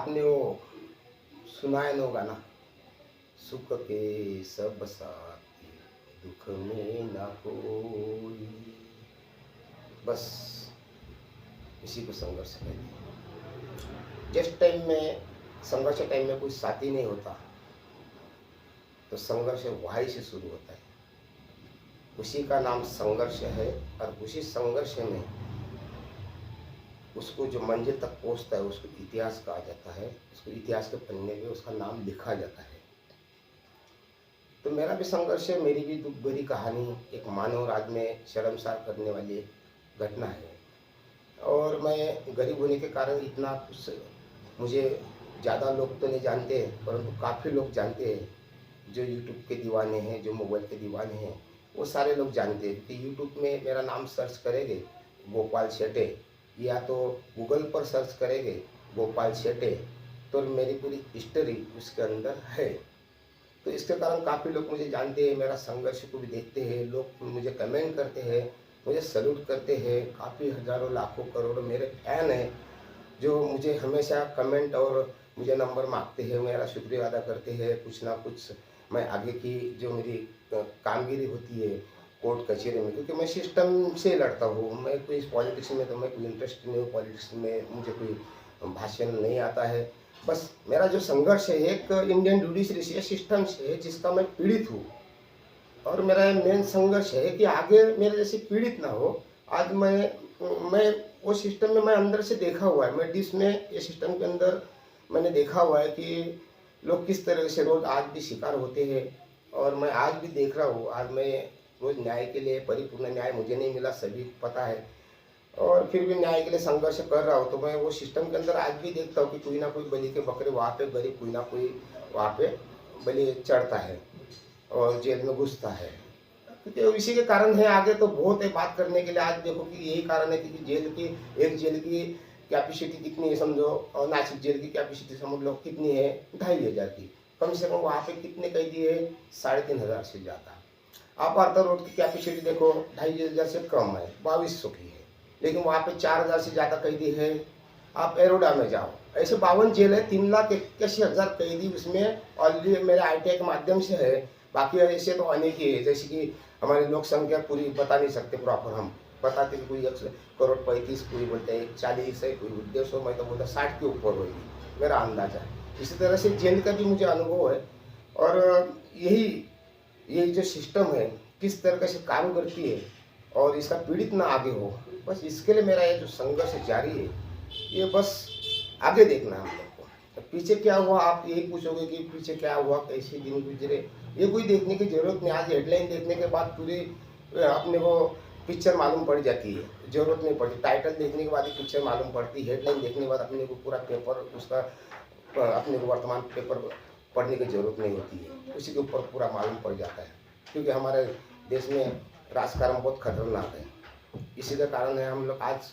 आपने वो सुना है ना वो गाना, सुख के सब साथी दुख में ना कोई, बस इसी को संघर्ष कहते हैं। जिस टाइम में संघर्ष टाइम में कोई साथी नहीं होता तो संघर्ष वहीं से शुरू होता है, उसी का नाम संघर्ष है। और उसी संघर्ष में उसको जो मंजिल तक पहुंचता है उसको इतिहास कहा जाता है, उसको इतिहास के पन्ने में उसका नाम लिखा जाता है। तो मेरा भी संघर्ष है, मेरी भी दुख भरी कहानी, एक मानव राज में शर्मसार करने वाली घटना है। और मैं गरीब होने के कारण इतना कुछ मुझे ज़्यादा लोग तो नहीं जानते, परंतु काफ़ी लोग जानते हैं। जो यूट्यूब के दीवाने हैं, जो मोबाइल के दीवाने हैं, वो सारे लोग जानते हैं कि यूट्यूब में मेरा नाम सर्च करेंगे गोपाल शेटे, या तो गूगल पर सर्च करेंगे गोपाल शेटे, तो मेरी पूरी हिस्ट्री उसके अंदर है। तो इसके कारण काफ़ी लोग मुझे जानते हैं, मेरा संघर्ष को भी देखते हैं, लोग मुझे कमेंट करते हैं, मुझे सैल्यूट करते हैं। काफ़ी हज़ारों लाखों करोड़ों मेरे फैन हैं जो मुझे हमेशा कमेंट और मुझे नंबर मांगते हैं, मेरा शुक्रिया अदा करते हैं। कुछ ना कुछ मैं आगे की जो मेरी कामगिरी होती है कोर्ट कचहरी में, क्योंकि मैं सिस्टम से लड़ता हूँ, मैं कोई पॉलिटिक्स में तो मैं कोई इंटरेस्ट नहीं हूँ, पॉलिटिक्स में मुझे कोई भाषण नहीं आता है। बस मेरा जो संघर्ष है एक इंडियन जुडिशरी सिस्टम से है जिसका मैं पीड़ित हूँ, और मेरा मेन संघर्ष है कि आगे मेरे जैसे पीड़ित ना हो। आज मैं वो सिस्टम में मैं अंदर से देखा हुआ है, मैं डिस में ये सिस्टम के अंदर मैंने देखा हुआ है कि लोग किस तरह से रोज़ आज भी शिकार होते हैं। और मैं आज भी देख रहा हूँ, आज मैं रोज़ न्याय के लिए, परिपूर्ण न्याय मुझे नहीं मिला, सभी को पता है, और फिर भी न्याय के लिए संघर्ष कर रहा हूँ। तो मैं वो सिस्टम के अंदर आज भी देखता हूँ कि कोई ना कोई बलि के बकरे वहाँ पे गरीब कोई ना कोई वहाँ पे बलि चढ़ता है और जेल में घुसता है। क्योंकि इसी के कारण है, आगे तो बहुत है बात करने के लिए। आज देखो कि यही कारण है कि एक जेल की कैपेसिटी कितनी है समझो, और नासिक जेल की कैपेसिटी समझ लो कितनी है, 2500 की। कम से कम वहाँ पे कितने कैदी है, 3500 से ज़्यादा। आप आर्थर रोड की कैपेसिटी देखो, 2500 से कम है, 2200 की है, लेकिन वहाँ पे 4000 से ज़्यादा कैदी है। आप एरोडा में जाओ, ऐसे 52 जेल है, 3,81,000 कैदी उसमें ऑलरेडी मेरे ITI के माध्यम से है। बाकी ऐसे तो अनेक ही है, जैसे कि हमारी लोक संख्या पूरी बता नहीं सकते प्रॉपर, हम बताते कि कोई 1,35 कोई बोलते हैं 40 है, कोई 150, मैं तो बोलता 60 के ऊपर होगी, मेरा अंदाजा है। इसी तरह से जेल का भी मुझे अनुभव है। और यही जो सिस्टम है किस तरह से काम करती है और इसका पीड़ित ना आगे हो, बस इसके लिए मेरा ये जो संघर्ष जारी है, ये बस आगे देखना है हम लोग को। तो पीछे क्या हुआ आप यही पूछोगे कि पीछे क्या हुआ, कैसे दिन गुजरे, ये कोई देखने की जरूरत नहीं। आज हेडलाइन देखने के बाद पूरी अपने को पिक्चर मालूम पड़ जाती है, जरूरत नहीं पड़ती। टाइटल देखने के बाद ही पिक्चर मालूम पड़ती है, हेडलाइन देखने के बाद अपने को पूरा पेपर उसका अपने को वर्तमान पेपर पढ़ने की जरूरत नहीं होती है, उसी के ऊपर पूरा मालूम पड़ जाता है। क्योंकि हमारे देश में राजकारण बहुत खतरनाक है, इसी का कारण है हम लोग आज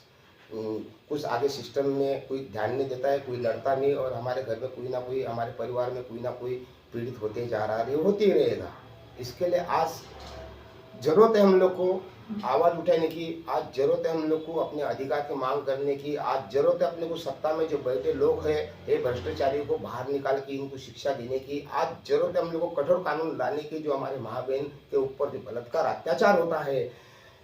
कुछ आगे सिस्टम में कोई ध्यान नहीं देता है, कोई लड़ता नहीं, और हमारे घर में कोई ना कोई, हमारे परिवार में कोई ना कोई पीड़ित होते जा रहा है, होते ही रहेगा। इसके लिए आज जरूरत है हम लोग को आवाज़ उठाने की, आज जरूरत है हम लोग को अपने अधिकार की मांग करने की, आज जरूरत है अपने को सत्ता में जो बैठे लोग हैं ये भ्रष्टाचारी को बाहर निकाल के इनको शिक्षा देने की, आज जरूरत है हम लोग को कठोर कानून लाने की। जो हमारे माँ बहन के ऊपर जो बलात्कार अत्याचार होता है,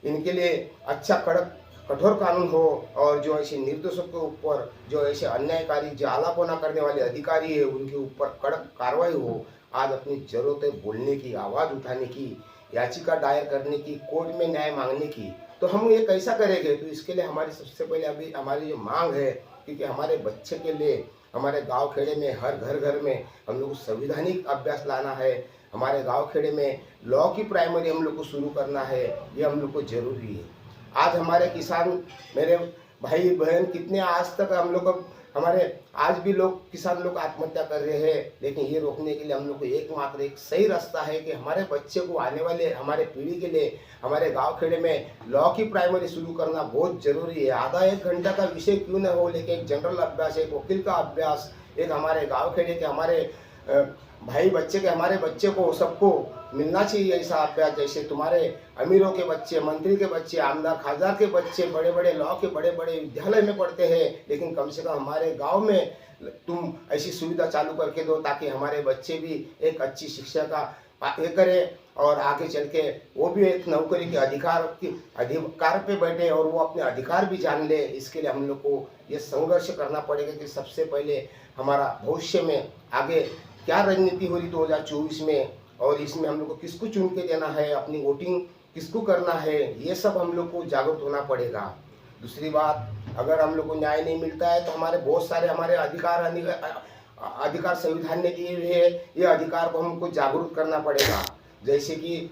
इनके लिए अच्छा कड़क कठोर कानून हो, और जो ऐसे निर्दोषों के ऊपर, जो ऐसे अन्यायकारी जो आलापना करने वाले अधिकारी है, उनके ऊपर कड़क कार्रवाई हो। आज अपनी जरूरत है बोलने की, आवाज़ उठाने की, याचिका दायर करने की, कोर्ट में न्याय मांगने की। तो हम ये कैसा करेंगे, तो इसके लिए हमारी सबसे पहले अभी हमारी जो मांग है, क्योंकि हमारे बच्चे के लिए हमारे गांव खेड़े में हर घर में हम लोग को संवैधानिक अभ्यास लाना है। हमारे गांव खेड़े में लॉ की प्राइमरी हम लोग को शुरू करना है, ये हम लोग को जरूरी है। आज हमारे किसान, मेरे भाई बहन कितने आज तक हम लोग हमारे आज भी लोग किसान लोग आत्महत्या कर रहे हैं, लेकिन ये रोकने के लिए हम लोग को एकमात्र एक सही रास्ता है कि हमारे बच्चे को, आने वाले हमारे पीढ़ी के लिए हमारे गांव खेड़े में लॉ की प्राइमरी शुरू करना बहुत जरूरी है। आधा एक घंटा का विषय क्यों न हो, लेकिन एक जनरल अभ्यास, एक वकील का अभ्यास, एक हमारे गाँव खेड़े के हमारे भाई बच्चे के, हमारे बच्चे को सबको मिलना चाहिए ऐसा अभ्यास। जैसे तुम्हारे अमीरों के बच्चे, मंत्री के बच्चे, आमदार खासदार के बच्चे बड़े बड़े लॉ के बड़े बड़े विद्यालय में पढ़ते हैं, लेकिन कम से कम हमारे गांव में तुम ऐसी सुविधा चालू करके दो ताकि हमारे बच्चे भी एक अच्छी शिक्षा का ये करें और आगे चल के वो भी एक नौकरी के अधिकार पे बैठे और वो अपने अधिकार भी जान ले। इसके लिए हम लोग को ये संघर्ष करना पड़ेगा कि सबसे पहले हमारा भविष्य में आगे क्या रणनीति हो रही 2024 में, और इसमें हम लोग को किसको चुन के देना है, अपनी वोटिंग किसको करना है, ये सब हम लोग को जागरूक होना पड़ेगा। दूसरी बात, अगर हम लोग को न्याय नहीं मिलता है तो हमारे बहुत सारे हमारे अधिकार संविधान ने दिए हुए हैं, ये अधिकार को हमको जागरूक करना पड़ेगा। जैसे कि